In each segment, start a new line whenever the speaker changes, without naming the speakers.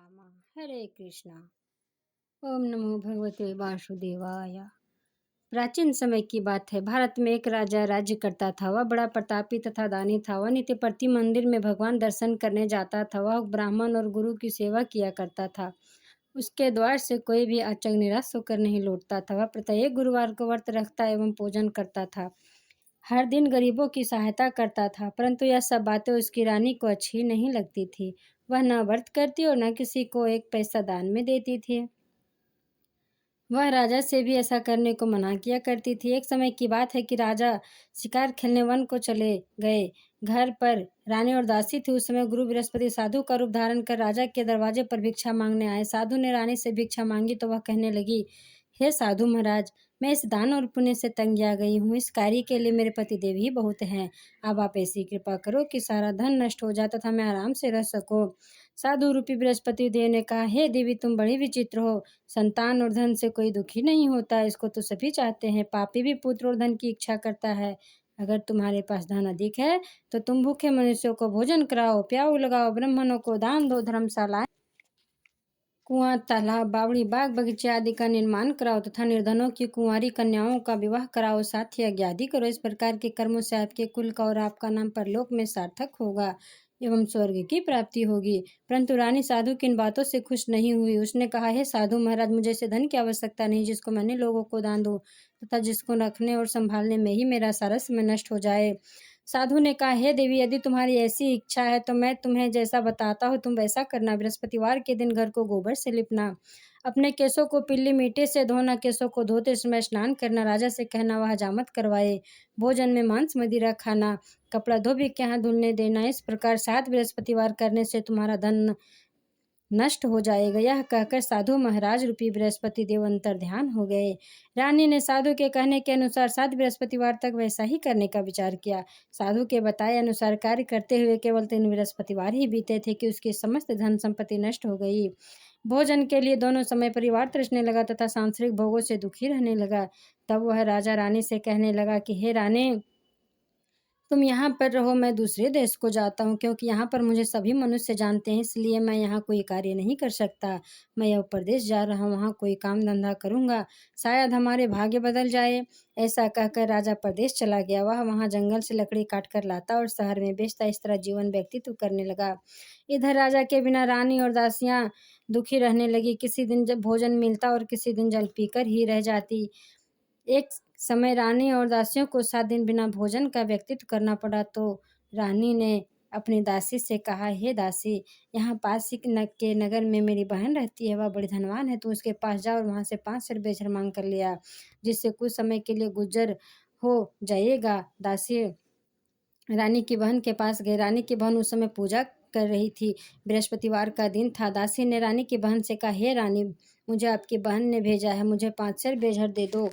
राम हरे कृष्णा। ओम नमो भगवते वासुदेवाय। प्राचीन समय की बात है। भारत में एक राजा राज्य करता था। वह बड़ा प्रतापी तथा दानी था। वह नित्य प्रति मंदिर में भगवान दर्शन करने जाता था। वह ब्राह्मण और गुरु की सेवा किया करता था। उसके द्वार से कोई भी अचग निराश होकर नहीं लौटता था। वह प्रत्येक गुरुवार को व्रत रखता एवं पूजन करता था। हर दिन गरीबों की सहायता करता था, परंतु यह सब बातें उसकी रानी को अच्छी नहीं लगती थी। वह न व्रत करती और न किसी को एक पैसा दान में देती थी। वह राजा से भी ऐसा करने को मना किया करती थी। एक समय की बात है कि राजा शिकार खेलने वन को चले गए। घर पर रानी और दासी थी। उस समय गुरु बृहस्पति साधु का रूप धारण कर राजा के दरवाजे पर भिक्षा मांगने आए। साधु ने रानी से भिक्षा मांगी तो वह कहने लगी, हे साधु महाराज, मैं इस दान और पुण्य से तंग आ गई हूँ। इस कार्य के लिए मेरे पति देव ही बहुत हैं। अब आप ऐसी कृपा करो कि सारा धन नष्ट हो जाए तथा मैं आराम से रह सकूं। साधु रूपी बृहस्पति देव ने कहा, हे देवी, तुम बड़ी विचित्र हो। संतान और धन से कोई दुखी नहीं होता, इसको तो सभी चाहते हैं। पापी भी पुत्र और धन की इच्छा करता है। अगर तुम्हारे पास धन अधिक है तो तुम भूखे मनुष्यों को भोजन कराओ, प्याऊ लगाओ, ब्राह्मणों को दान दो, धर्मशालाएं, कुआं, तालाब, बावड़ी, बाग बगीचे आदि का निर्माण कराओ तथा निर्धनों की कुंवारी कन्याओं का विवाह कराओ, साथ ही यज्ञ आदि करो। इस प्रकार के कर्मों से आपके कुल का और आपका नाम परलोक में सार्थक होगा एवं स्वर्ग की प्राप्ति होगी। परंतु रानी साधु की इन बातों से खुश नहीं हुई। उसने कहा, हे साधु महाराज, मुझे ऐसे धन की आवश्यकता नहीं जिसको मैंने लोगों को दान दूं तथा जिसको रखने और संभालने में ही मेरा सारा समय नष्ट हो जाए। साधु ने कहा, हे देवी, यदि तुम्हारी ऐसी इच्छा है तो मैं तुम्हें जैसा बताता हूँ तुम वैसा करना। बृहस्पतिवार के दिन घर को गोबर से लिपना, अपने केसों को पीली मिट्टी से धोना, केसों को धोते समय स्नान करना, राजा से कहना वह हजामत करवाए, भोजन में मांस मदिरा खाना, कपड़ा धोबी के यहाँ धुलने देना। इस प्रकार 7 बृहस्पतिवार करने से तुम्हारा धन नष्ट हो जाएगा। यह कहकर साधु महाराज रूपी बृहस्पति देव अंतर ध्यान हो गए। रानी ने साधु के कहने के अनुसार 7 बृहस्पतिवार तक वैसा ही करने का विचार किया। साधु के बताए अनुसार कार्य करते हुए केवल 3 बृहस्पतिवार ही बीते थे कि उसकी समस्त धन संपत्ति नष्ट हो गई। भोजन के लिए दोनों समय परिवार तरसने लगा तथा सांसारिक भोगों से दुखी रहने लगा। तब वह राजा रानी से कहने लगा कि हे रानी, तुम यहाँ पर रहो, मैं दूसरे देश को जाता हूँ, क्योंकि यहाँ पर मुझे सभी मनुष्य जानते हैं, इसलिए मैं यहाँ कोई कार्य नहीं कर सकता। मैं यह प्रदेश जा रहा हूँ, वहाँ कोई काम धंधा करूँगा, शायद हमारे भाग्य बदल जाए। ऐसा कहकर राजा प्रदेश चला गया। वह वहाँ जंगल से लकड़ी काट कर लाता और शहर में बेचता। इस तरह जीवन व्यतीत करने लगा। इधर राजा के बिना रानी और दासियाँ दुखी रहने लगी। किसी दिन जब भोजन मिलता और किसी दिन जल पीकर ही रह जाती। एक समय रानी और दासियों को 7 दिन बिना भोजन का व्यतीत करना पड़ा। तो रानी ने अपनी दासी से कहा, हे दासी, यहाँ पास ही के नगर में मेरी बहन रहती है, वह बड़ी धनवान है। तू उसके पास जा और वहाँ से 5 सेर बेचर मांग कर ले आ, जिससे कुछ समय के लिए गुजर हो जाएगा। दासी रानी की बहन के पास गई। रानी की बहन उस समय पूजा कर रही थी। बृहस्पतिवार का दिन था। दासी ने रानी की बहन से कहा, हे रानी, मुझे आपकी बहन ने भेजा है, मुझे 5 सेर बेचर दे दो।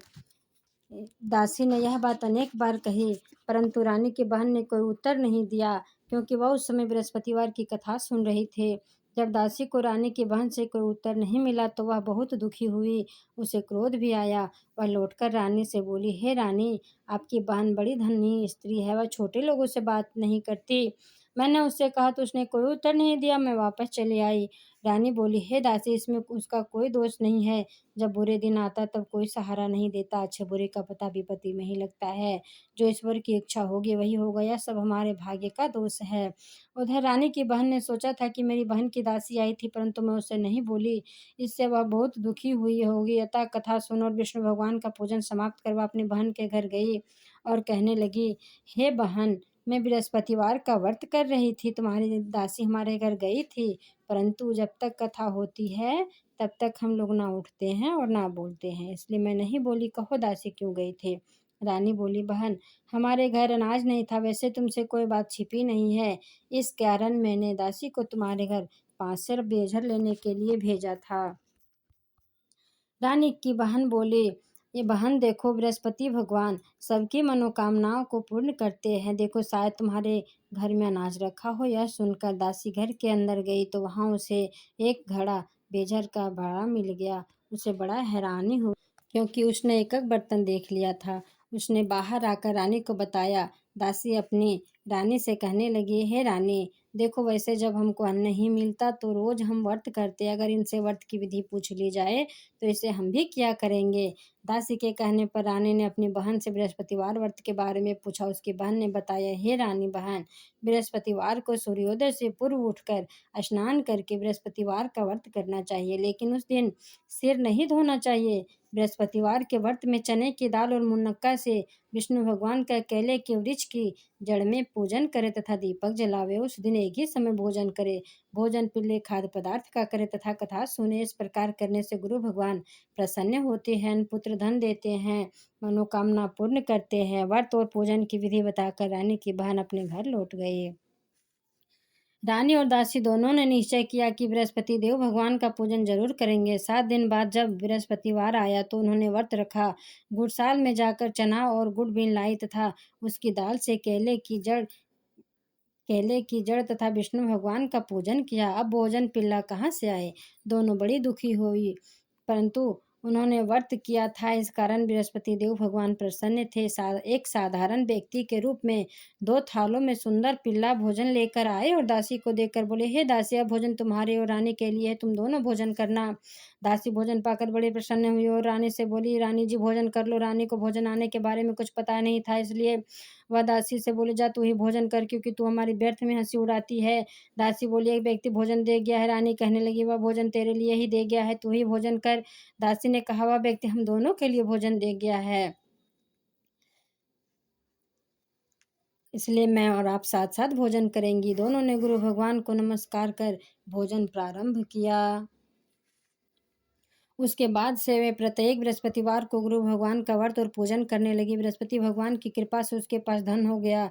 दासी ने यह बात अनेक बार कही, परंतु रानी की बहन ने कोई उत्तर नहीं दिया, क्योंकि वह उस समय बृहस्पतिवार की कथा सुन रही थी। जब दासी को रानी की बहन से कोई उत्तर नहीं मिला तो वह बहुत दुखी हुई। उसे क्रोध भी आया। वह लौटकर रानी से बोली, हे रानी, आपकी बहन बड़ी धनी स्त्री है, वह छोटे लोगों से बात नहीं करती। मैंने उससे कहा तो उसने कोई उत्तर नहीं दिया। मैं वापस चली आई। रानी बोली, हे दासी, इसमें उसका कोई दोष नहीं है। जब बुरे दिन आता तब कोई सहारा नहीं देता। अच्छे बुरे का पता विपत्ति में ही लगता है। जो ईश्वर की इच्छा होगी वही होगा। यह सब हमारे भाग्य का दोष है। उधर रानी की बहन ने सोचा था कि मेरी बहन की दासी आई थी, परंतु मैं उसे नहीं बोली, इससे वह बहुत दुखी हुई होगी। अतः कथा सुन और विष्णु भगवान का पूजन समाप्त कर वह अपनी बहन के घर गई और कहने लगी, हे बहन, मैं बृहस्पतिवार का व्रत कर रही थी, तुम्हारी दासी हमारे घर गई थी, परंतु जब तक कथा होती है तब तक हम लोग ना उठते हैं और ना बोलते हैं, इसलिए मैं नहीं बोली। कहो दासी क्यों गई थे? रानी बोली, बहन, हमारे घर अनाज नहीं था, वैसे तुमसे कोई बात छिपी नहीं है, इस कारण मैंने दासी को तुम्हारे घर 5 सेर बेझर लेने के लिए भेजा था। रानी की बहन बोली, ये बहन देखो, बृहस्पति भगवान सबकी मनोकामनाओं को पूर्ण करते हैं, देखो शायद तुम्हारे घर में अनाज रखा हो। यह सुनकर दासी घर के अंदर गई तो वहाँ उसे एक घड़ा बेझर का बड़ा मिल गया। उसे बड़ा हैरानी हुई, क्योंकि उसने एक एक बर्तन देख लिया था। उसने बाहर आकर रानी को बताया। दासी अपनी रानी से कहने लगी, हे रानी, देखो वैसे जब हमको अन्न नहीं मिलता तो रोज हम व्रत करते, अगर इनसे व्रत की विधि पूछ ली जाए तो इसे हम भी किया करेंगे। दासी के कहने पर रानी ने अपनी बहन से बृहस्पतिवार व्रत के बारे में पूछा। उसकी बहन ने बताया, हे रानी बहन, बृहस्पतिवार को सूर्योदय से पूर्व उठकर स्नान करके बृहस्पतिवार का व्रत करना चाहिए, लेकिन उस दिन सिर नहीं धोना चाहिए। बृहस्पतिवार के व्रत में चने की दाल और मुनक्का से विष्णु भगवान का केले के वृक्ष की जड़ में पूजन करे तथा दीपक जलावे। उस दिन एक ही समय भोजन करे, भोजन पीले खाद्य पदार्थ का करे तथा कथा सुने। इस प्रकार करने से गुरु भगवान प्रसन्न होते हैं, पुत्र धन देते हैं, मनोकामना पूर्ण करते हैं। व्रत और पूजन की विधि बताकर रानी की बहन अपने घर लौट गई। रानी और दासी दोनों ने निश्चय किया कि बृहस्पति देव भगवान का पूजन जरूर करेंगे। 7 दिन बाद जब बृहस्पतिवार आया तो उन्होंने व्रत रखा। गुड़साल में जाकर चना और गुड़ बीन लाई तथा उसकी दाल से केले की जड़ तथा विष्णु भगवान का पूजन किया। अब भोजन पिल्ला कहाँ से आए? दोनों बड़ी दुखी हुई, परंतु उन्होंने व्रत किया था, इस कारण बृहस्पति देव भगवान प्रसन्न थे। एक साधारण व्यक्ति के रूप में 2 थालों में सुंदर पिल्ला भोजन लेकर आए और दासी को देकर बोले, हे दासी, अब भोजन तुम्हारे और रानी के लिए है, तुम दोनों भोजन करना। दासी भोजन पाकर बड़ी प्रसन्न हुई और रानी से बोली, रानी जी भोजन कर लो। रानी को भोजन आने के बारे में कुछ पता नहीं था, इसलिए वह दासी से बोले, जा तू ही भोजन कर, क्योंकि तू हमारी व्यर्थ में हंसी उड़ाती है। दासी बोली, एक व्यक्ति भोजन दे गया है। रानी कहने लगी, वह भोजन तेरे लिए ही दे गया है, तू ही भोजन कर। दासी ने कहा, वह व्यक्ति हम दोनों के लिए भोजन दे गया है, इसलिए मैं और आप साथ साथ भोजन करेंगी। दोनों ने गुरु भगवान को नमस्कार कर भोजन प्रारंभ किया। उसके बाद से वे प्रत्येक बृहस्पतिवार को गुरु भगवान का व्रत और पूजन करने लगी। बृहस्पति भगवान की कृपा से उसके पास धन हो गया,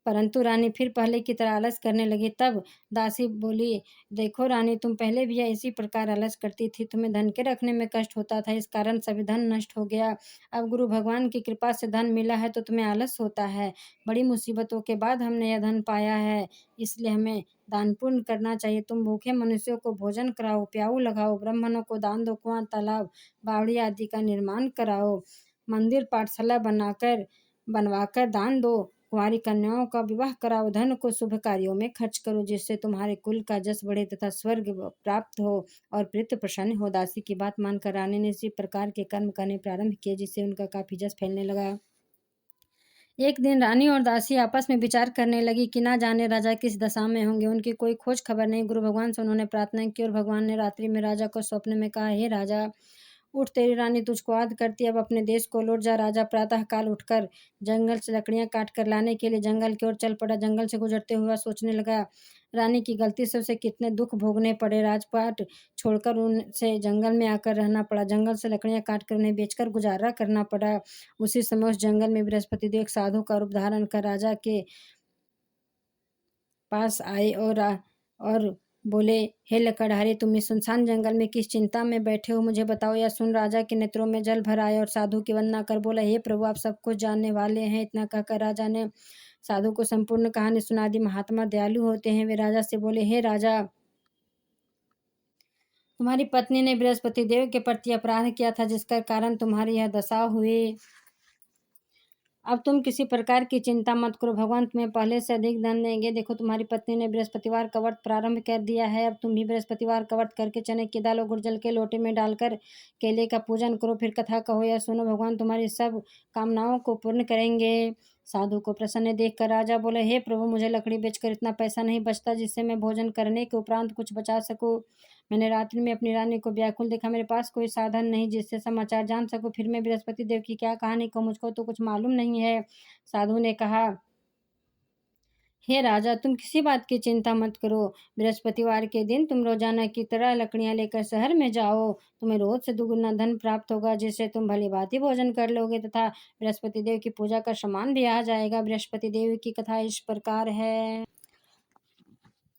परंतु रानी फिर पहले की तरह आलस करने लगी। तब दासी बोली, देखो रानी, तुम पहले भी इसी प्रकार आलस करती थी, तुम्हें धन के रखने में कष्ट होता था, इस कारण सभी धन नष्ट हो गया। अब गुरु भगवान की कृपा से धन मिला है तो तुम्हें आलस होता है। बड़ी मुसीबतों के बाद हमने यह धन पाया है, इसलिए हमें दान पुण्य करना चाहिए। तुम भूखे मनुष्यों को भोजन कराओ, प्याऊ लगाओ, ब्राह्मणों को दान दो, कुआं, तालाब, बावड़ी आदि का निर्माण कराओ, मंदिर पाठशाला बनवाकर दान दो, कुंवारी कन्याओं का विवाह कराओ, धन को शुभ कार्यों में खर्च करो, जिससे तुम्हारे कुल का जस बढ़े तथा स्वर्ग प्राप्त हो और पितृ प्रसन्न हो। दासी की बात मानकर रानी ने इसी प्रकार के कर्म करने प्रारंभ किए, जिससे उनका काफी जस फैलने लगा। एक दिन रानी और दासी आपस में विचार करने लगी कि ना जाने राजा किस दशा में होंगे, उनकी कोई खोज खबर नहीं। गुरु भगवान से उन्होंने प्रार्थना की और भगवान ने रात्रि में राजा को स्वप्न में कहा, हे राजा, उठ, तेरी रानी तुझको याद करती है, अब अपने देश को लौट जा। राजा प्रातः काल उठकर जंगल से लकड़ियां काट कर लाने के लिए जंगल की ओर चल पड़ा। जंगल से गुजरते हुए सोचने लगा, रानी की गलती से उसे कितने दुख भोगने पड़े। राजपाट छोड़कर उनसे जंगल में आकर रहना पड़ा, जंगल से लकड़ियां काट कर उन्हें बेचकर गुजारा करना पड़ा। उसी समय उस जंगल में बृहस्पति देव एक साधु का रूप धारण कर राजा के पास आए और बोले, हे लकड़हारे, तुम इस सुनसान जंगल में किस चिंता में बैठे हो, मुझे बताओ। यह सुन राजा के नेत्रों में जल भर आया और साधु की वंदना कर बोला, हे प्रभु, आप सब कुछ जानने वाले हैं। इतना कहकर राजा ने साधु को संपूर्ण कहानी सुना दी। महात्मा दयालु होते हैं। वे राजा से बोले, हे राजा, तुम्हारी पत्नी ने बृहस्पति देव के प्रति अपराध किया था, जिसका कारण तुम्हारी यह दशा हुई। अब तुम किसी प्रकार की चिंता मत करो, भगवान तुम्हें पहले से अधिक धन देंगे। देखो, तुम्हारी पत्नी ने बृहस्पतिवार का व्रत प्रारंभ कर दिया है, अब तुम भी बृहस्पतिवार का व्रत करके चने की दाल और गुड़ जल के लोटे में डालकर केले का पूजन करो, फिर कथा कहो या सुनो, भगवान तुम्हारी सब कामनाओं को पूर्ण करेंगे। साधु को प्रसन्न देखकर राजा बोले, हे प्रभु, मुझे लकड़ी बेचकर इतना पैसा नहीं बचता जिससे मैं भोजन करने के उपरांत कुछ बचा सकूं। मैंने रात्रि में अपनी रानी को व्याकुल देखा, मेरे पास कोई साधन नहीं जिससे समाचार जान सकूं, फिर मैं बृहस्पति देव की क्या कहानी कहूं, मुझको तो कुछ मालूम नहीं है। साधु ने कहा, हे राजा, तुम किसी बात की चिंता मत करो। बृहस्पतिवार के दिन तुम रोजाना की तरह लकड़ियां लेकर शहर में जाओ, तुम्हें रोज से दुगुना धन प्राप्त होगा, जिससे तुम भली भांति भोजन कर लोगे तथा बृहस्पति देव की पूजा का सामान भी आ जाएगा। बृहस्पति देव की कथा इस प्रकार है।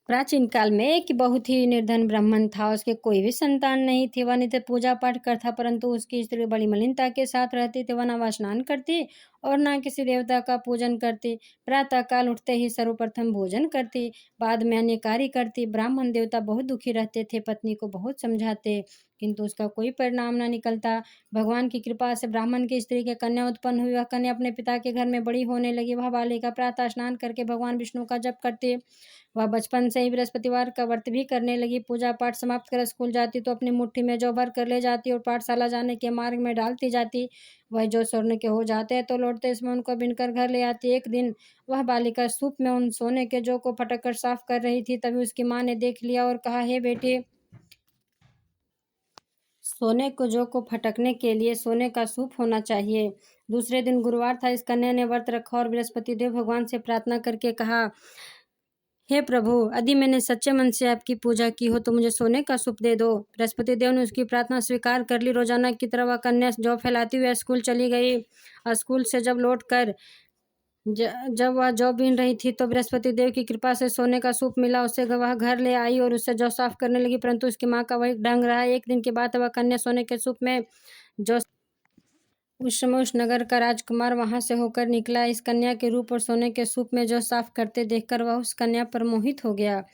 प्राचीन काल में एक बहुत ही निर्धन ब्राह्मण था, उसके कोई भी संतान नहीं थी। वह नित्य पूजा पाठ करता, परंतु उसकी स्त्री बड़ी मलिनता के साथ रहती थी। वह न वह स्नान करती और न किसी देवता का पूजन करती। प्रातःकाल उठते ही सर्वप्रथम भोजन करती, बाद में अन्य कार्य करती। ब्राह्मण देवता बहुत दुखी रहते थे, पत्नी को बहुत समझाते, किंतु उसका कोई परिणाम न निकलता। भगवान की कृपा से ब्राह्मण की स्त्री के कन्या उत्पन्न हुई। वह कन्या अपने पिता के घर में बड़ी होने लगी। वह बालिका प्रातः स्नान करके भगवान विष्णु का जप करती। वह बचपन से ही बृहस्पतिवार का व्रत भी करने लगी। पूजा पाठ समाप्त कर स्कूल जाती तो अपनी मुट्ठी में जौ भर कर ले जाती और पाठशाला जाने के मार्ग में डालती जाती। वह जो स्वर्ण के हो जाते तो लौटते इसमें उनको बिनकर घर ले आती। एक दिन वह बालिका सूप में उन सोने के जौ को फटक कर साफ कर रही थी। तभी उसकी माँ ने देख लिया और कहा, हे बेटी, सोने को जौ को फटकने के लिए सोने का सूप होना चाहिए। दूसरे दिन गुरुवार था। इस कन्या ने व्रत रखा और बृहस्पति देव भगवान से प्रार्थना करके कहा, हे प्रभु, यदि मैंने सच्चे मन से आपकी पूजा की हो तो मुझे सोने का सूप दे दो। बृहस्पति देव ने उसकी प्रार्थना स्वीकार कर ली। रोजाना की तरह वह कन्या जौ फैलाती हुई स्कूल चली गई। स्कूल से जब लौट कर जब वह जौ बीन रही थी तो बृहस्पति देव की कृपा से सोने का सूप मिला। उसे वह घर ले आई और उससे जौ साफ करने लगी, परंतु उसकी माँ का वही ढंग रहा। एक दिन के बाद वह कन्या सोने के सूप में जौ उस समय उस नगर का राजकुमार वहां से होकर निकला। इस कन्या के रूप और सोने के सूप में जौ साफ करते देखकर वह उस कन्या पर मोहित हो गया।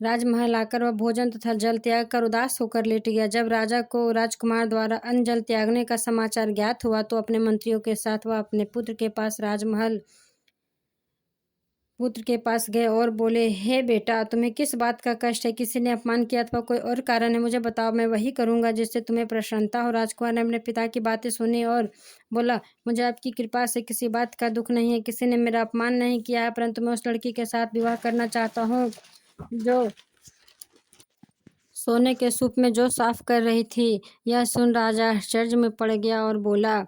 राजमहल आकर वह भोजन तथा जल त्याग कर उदास होकर लेट गया। जब राजा को राजकुमार द्वारा अन्न जल त्यागने का समाचार ज्ञात हुआ तो अपने मंत्रियों के साथ वह अपने पुत्र के पास गए और बोले, हे बेटा, तुम्हें किस बात का कष्ट है? किसी ने अपमान किया अथवा कोई और कारण है? मुझे बताओ, मैं वही करूंगा जिससे तुम्हें प्रसन्नता हो। राजकुमार ने अपने पिता की बातें सुनी और बोला, मुझे आपकी कृपा से किसी बात का दुख नहीं है। किसी ने मेरा अपमान नहीं किया है, परंतु मैं उस लड़की के साथ विवाह करना चाहता हूँ जो सोने के सूप में जो साफ कर रही थी। यह सुन राजा आश्चर्य में पड़ गया और बोला,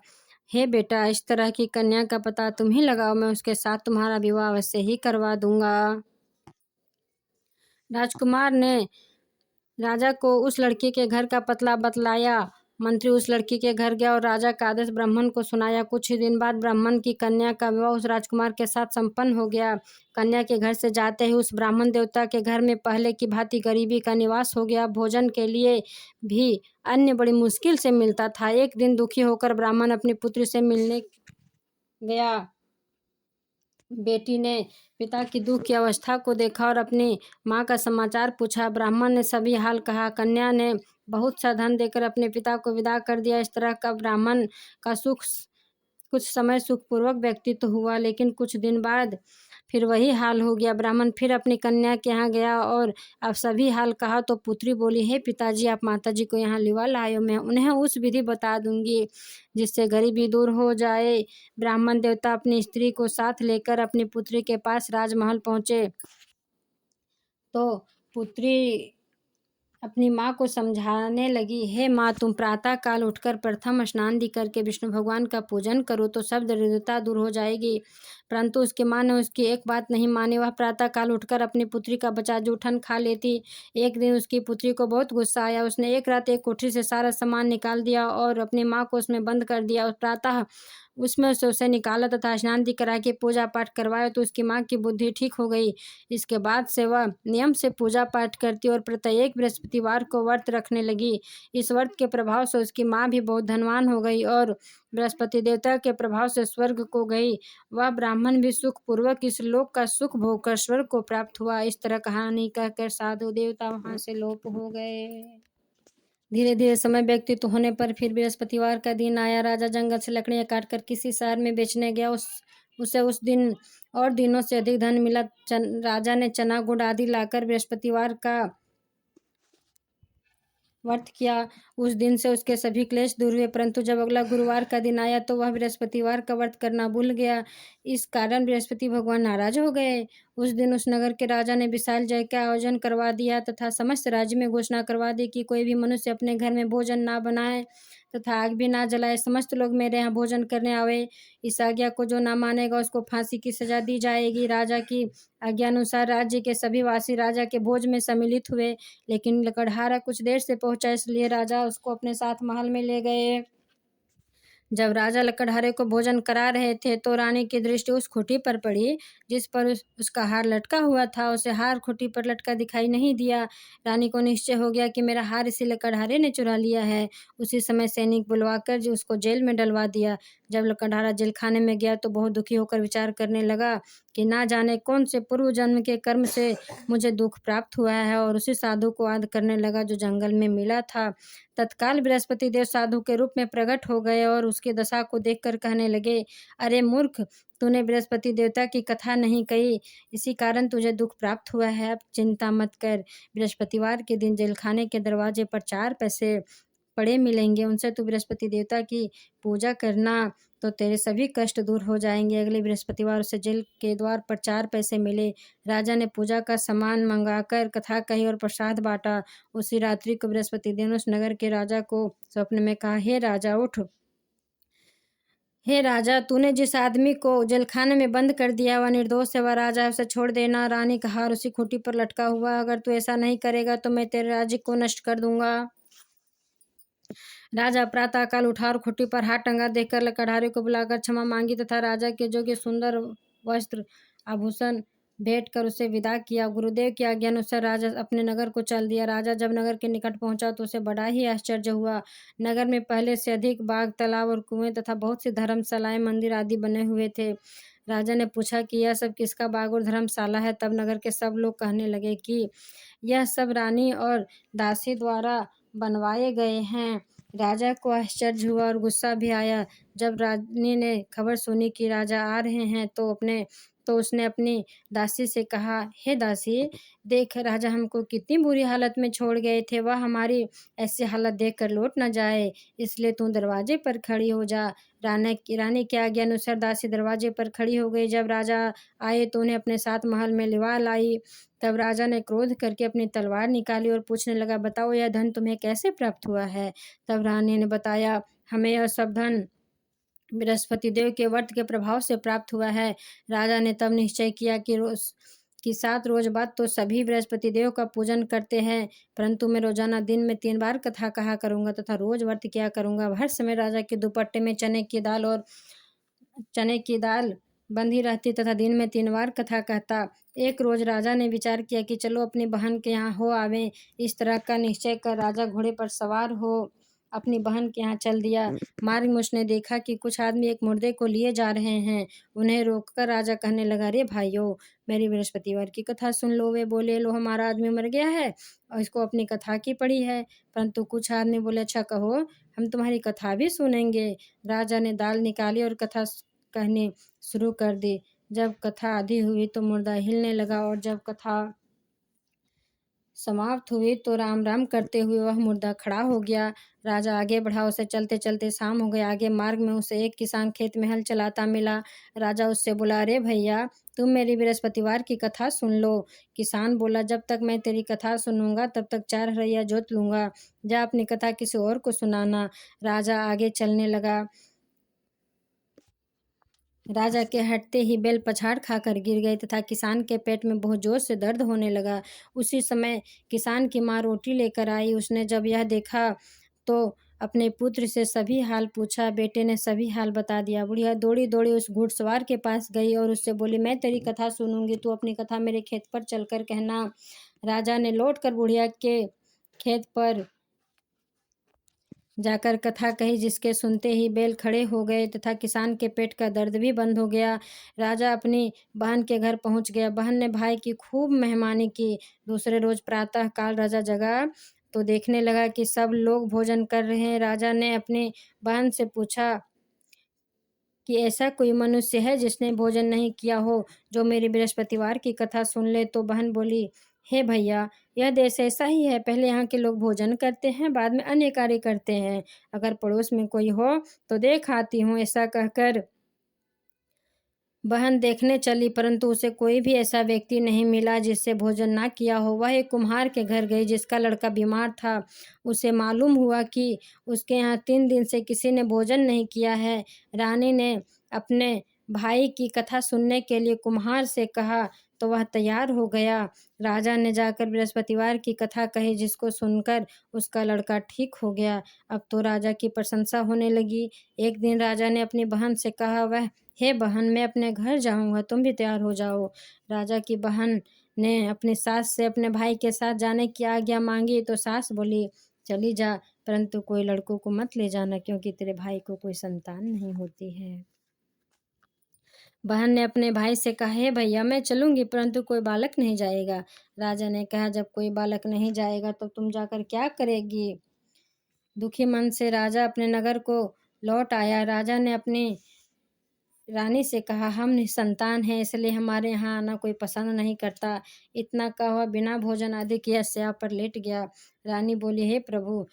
हे बेटा, इस तरह की कन्या का पता तुम ही लगाओ, मैं उसके साथ तुम्हारा विवाह अवश्य ही करवा दूंगा। राजकुमार ने राजा को उस लड़की के घर का पता बतलाया। मंत्री उस लड़की के घर गया और राजा का आदेश ब्राह्मण को सुनाया। कुछ ही दिन बाद ब्राह्मण की कन्या का विवाह उस राजकुमार के साथ संपन्न हो गया। कन्या के घर से जाते ही उस ब्राह्मण देवता के घर में पहले की भांति गरीबी का निवास हो गया। भोजन के लिए भी अन्न बड़ी मुश्किल से मिलता था। एक दिन दुखी होकर ब्राह्मण अपनी पुत्री से मिलने गया। बेटी ने पिता की दुख की अवस्था को देखा और अपनी माँ का समाचार पूछा। ब्राह्मण ने सभी हाल कहा। कन्या ने बहुत सा धन देकर अपने पिता को विदा कर दिया। इस तरह का ब्राह्मण का कुछ समय सुखपूर्वक व्यक्तित्व हुआ, लेकिन कुछ दिन बाद फिर वही हाल हो गया। ब्राह्मण फिर अपनी कन्या के यहाँ गया और अब सभी हाल कहा तो पुत्री बोली, हे पिताजी, आप माताजी को यहाँ लिवा लाए हो, मैं उन्हें उस विधि बता दूंगी जिससे गरीबी दूर हो जाए। ब्राह्मण देवता अपनी स्त्री को साथ लेकर अपनी पुत्री के पास राजमहल पहुंचे तो पुत्री अपनी माँ को समझाने लगी, हे माँ, तुम प्रातः काल उठकर प्रथम स्नान दी करके विष्णु भगवान का पूजन करो तो सब दरिद्रता दूर हो जाएगी। परंतु उसकी माँ ने उसकी एक बात नहीं मानी। वह प्रातः काल उठकर अपनी पुत्री का बचा जूठन खा लेती। एक दिन उसकी पुत्री को बहुत गुस्सा आया। उसने एक रात एक कोठरी से सारा सामान निकाल दिया और अपनी माँ को उसमें बंद कर दिया। प्रातः उसमें से उसे निकाला तथा स्नान दी करा के पूजा पाठ करवाया तो उसकी माँ की बुद्धि ठीक हो गई। इसके बाद से वह नियम से पूजा पाठ करती और प्रत्येक बृहस्पतिवार को व्रत रखने लगी। इस व्रत के प्रभाव से उसकी माँ भी बहुत धनवान हो गई और बृहस्पति देवता के प्रभाव से स्वर्ग को गई। वह ब्राह्मण भी सुखपूर्वक इस लोक का सुख भोग कर स्वर्ग को प्राप्त हुआ। इस तरह कहानी कहकर साधु देवता वहां से लोप हो गए। धीरे धीरे समय व्यतीत होने पर फिर बृहस्पतिवार का दिन आया। राजा जंगल से लकड़ियां काटकर किसी शहर में बेचने गया। उसे उस दिन और दिनों से अधिक धन मिला। राजा ने चना गुड़ आदि लाकर बृहस्पतिवार का व्रत किया। उस दिन से उसके सभी क्लेश दूर हुए, परंतु जब अगला गुरुवार का दिन आया तो वह बृहस्पतिवार का व्रत करना भूल गया। इस कारण बृहस्पति भगवान नाराज हो गए। उस दिन उस नगर के राजा ने विशाल जय का आयोजन करवा दिया तथा समस्त राज्य में घोषणा करवा दी कि कोई भी मनुष्य अपने घर में भोजन ना बनाए तथा आग भी ना जलाए। समस्त लोग मेरे यहाँ भोजन करने आवे। इस आज्ञा को जो ना मानेगा उसको फांसी की सजा दी जाएगी। राजा की आज्ञा अनुसार राज्य के सभी वासी राजा के भोज में सम्मिलित हुए, लेकिन लकड़हारा कुछ देर से पहुंचा, इसलिए राजा उसको अपने साथ महल में ले गए। जब राजा लकड़हारे को भोजन करा रहे थे तो रानी की दृष्टि उस खूंटी पर पड़ी जिस पर उसका हार लटका हुआ था। उसे हार खूंटी पर लटका दिखाई नहीं दिया। रानी को निश्चय हो गया कि मेरा हार इसी लकड़हारे ने चुरा लिया है। उसी समय सैनिक बुलवाकर जो उसको जेल में डलवा दिया। जब लकड़हारा जेल खाने में गया तो बहुत दुखी होकर विचार करने लगा कि ना जाने कौन से पूर्व जन्म के कर्म से मुझे दुख प्राप्त हुआ है, और उसी साधु को याद करने लगा जो जंगल में मिला था। तत्काल बृहस्पति देव साधु के रूप में प्रकट हो गए और उसकी दशा को देखकर कहने लगे, अरे मूर्ख, तूने बृहस्पति देवता की कथा नहीं कही, इसी कारण तुझे दुख प्राप्त हुआ है। अब चिंता मत कर, बृहस्पतिवार के दिन जेलखाने के दरवाजे पर 4 पैसे पड़े मिलेंगे, उनसे तू बृहस्पति देवता की पूजा करना तो तेरे सभी कष्ट दूर हो जाएंगे। अगले बृहस्पतिवार उसे जेल के द्वार पर 4 पैसे मिले। राजा ने पूजा का सामान मंगाकर कथा कही और प्रसाद बांटा। उसी रात्रि को बृहस्पति देव ने उस नगर के राजा को स्वप्न में कहा, हे राजा उठ, हे राजा, तूने जिस आदमी को जेलखाने में बंद कर दिया वह निर्दोष है, वह राजा है, उसे छोड़ देना। रानी का हार उसी खूंटी पर लटका हुआ, अगर तू ऐसा नहीं करेगा तो मैं तेरे राज्य को नष्ट कर दूंगा। राजा प्रातःकाल उठा और खूंटी पर हाथ टंगा देखकर लकड़हारे को बुलाकर क्षमा मांगी तथा राजा के योग्य सुंदर वस्त्र आभूषण भेंट कर उसे विदा किया। गुरुदेव की आज्ञा अनुसार राजा अपने नगर को चल दिया। राजा जब नगर के निकट पहुंचा तो उसे बड़ा ही आश्चर्य हुआ। नगर में पहले से अधिक बाग, तालाब और कुएं तथा बहुत सी धर्मशालाएं, मंदिर आदि बने हुए थे। राजा ने पूछा कि यह सब किसका बाग और धर्मशाला है। तब नगर के सब लोग कहने लगे कि यह सब रानी और दासी द्वारा बनवाए गए हैं। राजा को आश्चर्य हुआ और गुस्सा भी आया। जब रानी ने खबर सुनी कि राजा आ रहे हैं तो उसने अपनी दासी से कहा, हे दासी, देख राजा हमको कितनी बुरी हालत में छोड़ गए थे, वह हमारी ऐसी हालत देखकर लौट न जाए, इसलिए तू दरवाजे पर खड़ी हो जा। रानी की आज्ञा अनुसार दासी दरवाजे पर खड़ी हो गई। जब राजा आए तो उन्हें अपने साथ महल में लिवा लाई। तब राजा ने क्रोध करके अपनी तलवार निकाली और पूछने लगा, बताओ यह धन तुम्हें कैसे प्राप्त हुआ है। तब रानी ने बताया, हमें यह सब धन बृहस्पति देव के व्रत के प्रभाव से प्राप्त हुआ है। राजा ने तब निश्चय किया कि 7 रोज बाद तो सभी बृहस्पति देव का पूजन करते हैं, परंतु मैं रोजाना दिन में 3 बार कथा कहा करूंगा तथा रोज व्रत किया करूंगा। हर समय राजा के दुपट्टे में चने की दाल बंधी रहती तथा दिन में 3 बार कथा कहता। एक रोज राजा ने विचार किया कि चलो अपनी बहन के यहाँ हो आवें। इस तरह का निश्चय कर राजा घोड़े पर सवार हो अपनी बहन के यहाँ चल दिया। मार्ग में उसने देखा कि कुछ आदमी एक मुर्दे को लिए जा रहे हैं। उन्हें रोककर राजा कहने लगा, अरे भाइयों, मेरी बृहस्पतिवार की कथा सुन लो। वे बोले, लो हमारा आदमी मर गया है और इसको अपनी कथा की पड़ी है। परंतु कुछ आदमी बोले, अच्छा कहो, हम तुम्हारी कथा भी सुनेंगे। राजा ने दाल निकाली और कथा कहने शुरू कर दी। जब कथा आधी हुई तो मुर्दा हिलने लगा और जब कथा समाप्त हुई तो राम राम करते हुए वह मुर्दा खड़ा हो गया। राजा आगे बढ़ा, उसे चलते चलते शाम हो गया। आगे मार्ग में उसे एक किसान खेत में हल चलाता मिला। राजा उससे बोला, अरे भैया, तुम मेरी बृहस्पतिवार की कथा सुन लो। किसान बोला, जब तक मैं तेरी कथा सुनूंगा तब तक 4 हरैया जोत लूंगा, जा अपनी कथा किसी और को सुनाना। राजा आगे चलने लगा। राजा के हटते ही बैल पछाड़ खाकर गिर गए तथा किसान के पेट में बहुत जोर से दर्द होने लगा। उसी समय किसान की माँ रोटी लेकर आई। उसने जब यह देखा तो अपने पुत्र से सभी हाल पूछा। बेटे ने सभी हाल बता दिया। बुढ़िया दौड़ी दौड़ी उस घुड़सवार के पास गई और उससे बोली, मैं तेरी कथा सुनूंगी, तू अपनी कथा मेरे खेत पर चलकर कहना। राजा ने लौटकर बुढ़िया के खेत पर जाकर कथा कही, जिसके सुनते ही बैल खड़े हो गए तथा किसान के पेट का दर्द भी बंद हो गया। राजा अपनी बहन के घर पहुंच गया। बहन ने भाई की खूब मेहमानी की। दूसरे रोज प्रातः काल राजा जगा तो देखने लगा कि सब लोग भोजन कर रहे हैं। राजा ने अपनी बहन से पूछा कि ऐसा कोई मनुष्य है जिसने भोजन नहीं किया हो, जो मेरी बृहस्पतिवार की कथा सुन ले। तो बहन बोली, हे भैया, यह देश ऐसा ही है, पहले यहाँ के लोग भोजन करते हैं, बाद में अन्य कार्य करते हैं। अगर पड़ोस में कोई हो तो देख आती हूँ। ऐसा कहकर बहन देखने चली, परंतु उसे कोई भी ऐसा व्यक्ति नहीं मिला जिससे भोजन ना किया हो। वह एक कुम्हार के घर गई जिसका लड़का बीमार था। उसे मालूम हुआ कि उसके यहाँ 3 दिन से किसी ने भोजन नहीं किया है। रानी ने अपने भाई की कथा सुनने के लिए कुम्हार से कहा तो वह तैयार हो गया। राजा ने जाकर बृहस्पतिवार की कथा कही, जिसको सुनकर उसका लड़का ठीक हो गया। अब तो राजा की प्रशंसा होने लगी। एक दिन राजा ने अपनी बहन से कहा, वह हे बहन, मैं अपने घर जाऊंगा, तुम भी तैयार हो जाओ। राजा की बहन ने अपनी सास से अपने भाई के साथ जाने की आज्ञा मांगी, तो सास बोली, चली जा, परंतु कोई लड़कों को मत ले जाना, क्योंकि तेरे भाई को कोई संतान नहीं होती है। बहन ने अपने भाई से कहा, हे भैया, मैं चलूंगी, परंतु कोई बालक नहीं जाएगा। राजा ने कहा, जब कोई बालक नहीं जाएगा तो तुम जाकर क्या करेगी। दुखी मन से राजा अपने नगर को लौट आया। राजा ने अपनी रानी से कहा, हम निसंतान हैं, इसलिए हमारे यहाँ आना कोई पसंद नहीं करता। इतना कहा, बिना भोजन आदि किए शैया पर लेट गया। रानी बोली, हे प्रभु,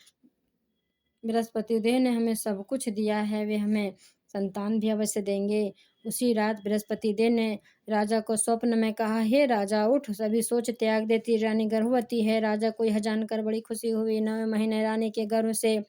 बृहस्पति देव ने हमें सब कुछ दिया है, वे हमें संतान भी अवश्य देंगे। उसी रात बृहस्पति देव ने राजा को स्वप्न में कहा, हे राजा, उठ, सभी सोच त्याग देती रानी गर्भवती है। राजा को यह जानकर बड़ी खुशी हुई। 9वें महीने रानी के गर्भ से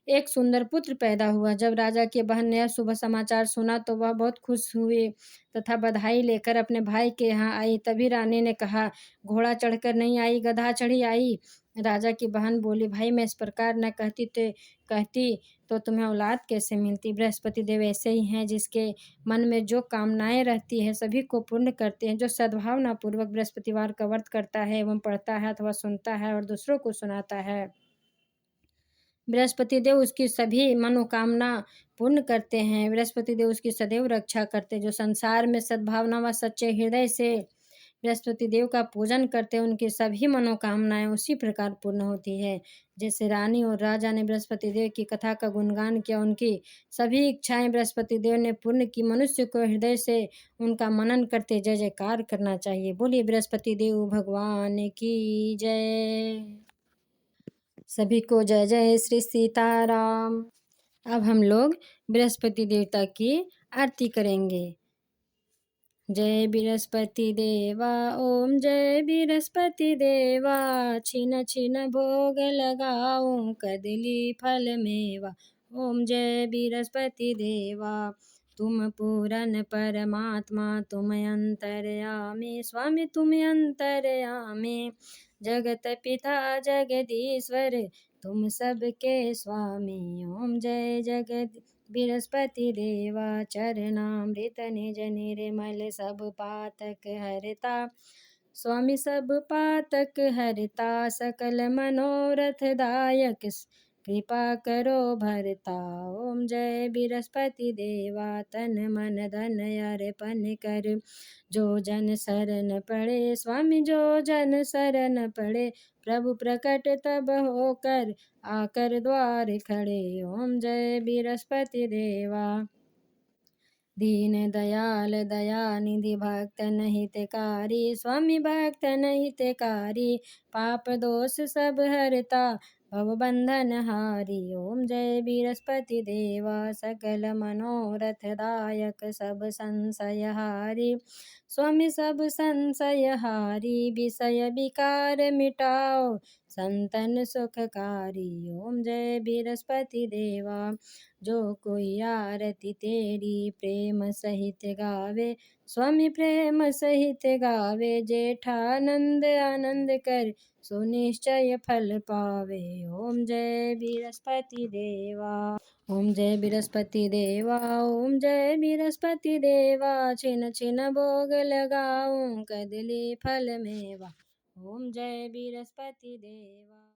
एक सुंदर पुत्र पैदा हुआ। जब राजा की बहन ने यह शुभ समाचार सुना तो वह बहुत खुश हुई तथा बधाई लेकर अपने भाई के यहाँ आई। तभी रानी ने कहा, घोड़ा चढ़कर नहीं आई, गधा चढ़ी आई। राजा की बहन बोली, भाई, मैं इस प्रकार न कहती तो तुम्हें औलाद कैसे मिलती। बृहस्पति देव ऐसे ही हैं, जिसके मन में जो कामनाएं रहती है सभी को पूर्ण करते हैं। जो सद्भावना पूर्वक बृहस्पतिवार का व्रत करता है एवं पढ़ता है अथवा सुनता है और दूसरों को सुनाता है, बृहस्पति देव उसकी सभी मनोकामना पूर्ण करते हैं। बृहस्पति देव उसकी सदैव रक्षा करते हैं। जो संसार में सद्भावना व सच्चे हृदय से बृहस्पति देव का पूजन करते हैं, उनकी सभी मनोकामनाएं उसी प्रकार पूर्ण होती है। जैसे रानी और राजा ने बृहस्पति देव की कथा का गुणगान किया, उनकी सभी इच्छाएं बृहस्पति देव ने पूर्ण की। मनुष्य को हृदय से उनका मनन करते जय जयकार करना चाहिए। बोलिए बृहस्पति देव भगवान की जय। सभी को जय जय श्री सीताराम। अब हम लोग बृहस्पति देवता की आरती करेंगे। जय बृहस्पति देवा, ओम जय बृहस्पति देवा, छिन छिन भोग लगाऊं, कदली फल मेवा। ओम जय बृहस्पति देवा, तुम पूरन परमात्मा, तुम अंतर्यामी, स्वामी तुम अंतर्यामी, जगत पिता जगदीश्वर, तुम सबके स्वामी। ओम जय जगद बृहस्पति देवा, चरणामृत निज निर्मल, सब पातक हरता, स्वामी सब पातक हरता, सकल मनोरथ दायक, कृपा करो भरता। ओम जय बृहस्पति देवा, तन मन धन अर्पण कर, जो जन शरण पड़े, स्वामी जो जन शरण पड़े, प्रभु प्रकट तब होकर, आकर द्वार खड़े। ओम जय बृहस्पति देवा, दीन दयाल दया निधि, भक्तन हितकारी, स्वामी भक्तन हितकारी, पाप दोष सब हरता, भव बंधन हारी। ओम जय बृहस्पति देवा, सकल मनोरथ दायक, सब संशय हारी, स्वामी सब संशय हारी, विषय विकार मिटाओ, संतन सुखकारी। ओम जय बृहस्पति देवा, जो कोई आरती तेरी प्रेम सहित गावे, स्वामी प्रेम सहित गावे, जेठानंद आनंद कर, सो निश्चय फल पावे। ओम जय बृहस्पति देवा, ओम जय बृहस्पति देवा, ओम जय बृहस्पति देवा, छिन छिन भोग लगाऊं, कदली फल मेवा। ओम जय बृहस्पति देवा।